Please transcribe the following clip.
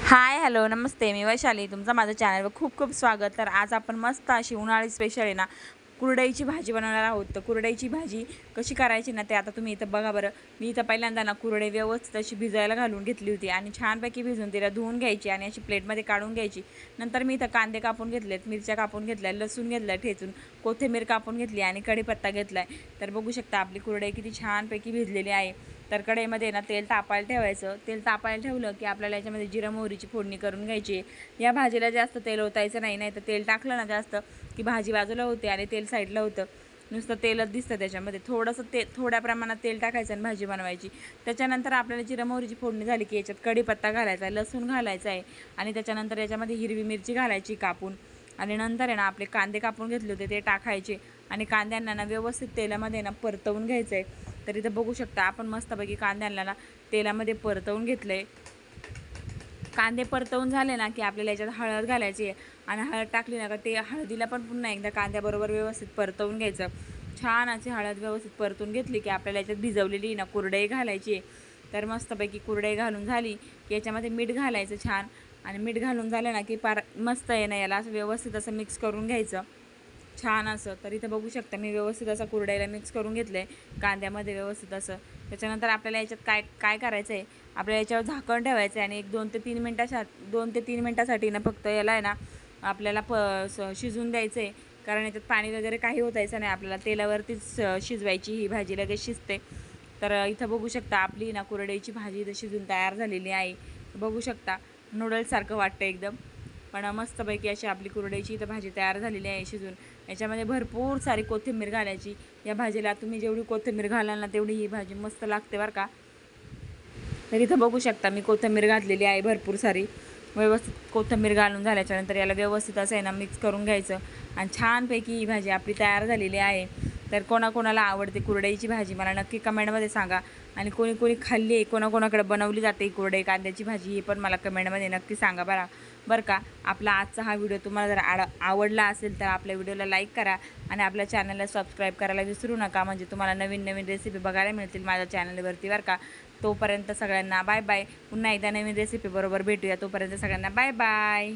Hi hello नमस्ते, मी वैशाली. तुमचं माझ्या चॅनलवर खूप खूप स्वागत. तर आज आपण मस्त अशी उन्हाळी स्पेशल आहे ना, कुरडईची भाजी बनवणार आहोत. तर कुरडईची भाजी कशी करायची ना, ते आता तुम्ही इथं बघा बरं. मी इथं पहिल्यांदा ना कुरडई व्यवस्थित अशी भिजायला घालून घेतली होती आणि छानपैकी भिजून तिला धुवून घ्यायची आणि अशी प्लेटमध्ये काढून घ्यायची. नंतर मी इथं कांदे कापून घेतलेत, मिरच्या कापून घेतल्या, लसूण घेतला ठेचून, कोथिंबीर कापून घेतली आणि कढीपत्ता घेतला आहे. तर बघू शकता आपली कुरडई किती छानपैकी भिजलेली आहे. तर कढईमध्ये ना तेल तापायला ठेवायचं. तेल तापायला ठेवलं की आपल्याला याच्यामध्ये जिरं मोहरीची फोडणी करून घ्यायची. या भाजीला जास्त तेल ओतायचं नाही, नाही तर तेल टाकलं ना जास्त की भाजी बाजूला होते आणि तेल साईडला होतं. नुसतं तेलच दिसतं त्याच्यामध्ये. थोड्या प्रमाणात तेल टाकायचं आणि भाजी बनवायची. त्याच्यानंतर आपल्याला जिरं मोहरीची फोडणी झाली की याच्यात कढीपत्ता घालायचा आहे, लसूण घालायचा आहे आणि त्याच्यानंतर याच्यामध्ये हिरवी मिरची घालायची कापून. आणि नंतर आहे ना आपले कांदे कापून घेतले होते ते टाकायचे आणि कांद्यांना ना व्यवस्थित तेलामध्ये ना परतवून घ्यायचं आहे. तर इथं बघू शकता आपण मस्तपैकी कांद्यांना ना तेलामध्ये परतवून घेतलं आहे. कांदे परतवून झाले ना की आपल्याला याच्यात हळद घालायची आहे आणि हळद टाकली ना का ते हळदीला पण पुन्हा एकदा कांद्याबरोबर व्यवस्थित परतवून घ्यायचं. छान अशी हळद व्यवस्थित परतून घेतली की आपल्याला याच्यात भिजवलेली ना कुरडई घालायची आहे. तर मस्तपैकी कुरडई घालून झाली की याच्यामध्ये मीठ घालायचं छान आणि मीठ घालून झालं ना की पार मस्त आहे ना, याला असं व्यवस्थित असं मिक्स करून घ्यायचं छान असं. तर इथं बघू शकता मी व्यवस्थित असं कुरडईला मिक्स करून घेतलं आहे कांद्यामध्ये व्यवस्थित असं. त्याच्यानंतर आपल्याला याच्यात काय काय करायचं आहे, आपल्याला याच्यावर झाकण ठेवायचं आहे आणि एक 2 ते 3 मिनटासाठी ना फक्त याला आहे ना आपल्याला शिजवून द्यायचं आहे. कारण याच्यात पाणी वगैरे काही ओतायचं नाही, आपल्याला तेलावरतीच शिजवायची ही भाजी, लगेच शिजते. तर इथं बघू शकता आपली ना कुरडईची भाजी इथं शिजून तयार झालेली आहे. बघू शकता नूडल्ससारखं वाटतं एकदम, पण मस्तपैकी अशी आपली कुरडईची इथं भाजी तयार झालेली आहे शिजून. याच्यामध्ये भरपूर सारी कोथिंबीर घालायची. या भाजीला तुम्ही जेवढी कोथिंबीर घालाल ना तेवढी ही भाजी मस्त लागते बरं का. तर इथं बघू शकता मी कोथिंबीर घातलेली आहे भरपूर सारी. व्यवस्थित कोथिंबीर घालून झाल्याच्यानंतर याला व्यवस्थित असं आहे ना मिक्स करून घ्यायचं आणि छानपैकी ही भाजी आपली तयार झालेली आहे. तर कोणाकोणाला आवडते कुरडईची भाजी मला नक्की कमेंटमध्ये सांगा. आणि कोणी कोणी खाल्ली आहे, कोणाकोणाकडे बनवली जाते कुरडई कांद्याची भाजी, ही पण मला कमेंटमध्ये नक्की सांगा बरं का. आपला आजचा हा व्हिडिओ तुम्हाला जर आवडला असेल तर आपल्या व्हिडिओला लाईक करा आणि आपल्या चॅनलला सबस्क्राईब करायला विसरू नका, म्हणजे तुम्हाला नवीन नवीन रेसिपी बघायला मिळतील माझ्या चॅनलवरती बरं का. तोपर्यंत सगळ्यांना बाय बाय. पुन्हा एकदा नवीन रेसिपी बरोबर भेटूया. तोपर्यंत सगळ्यांना बाय बाय.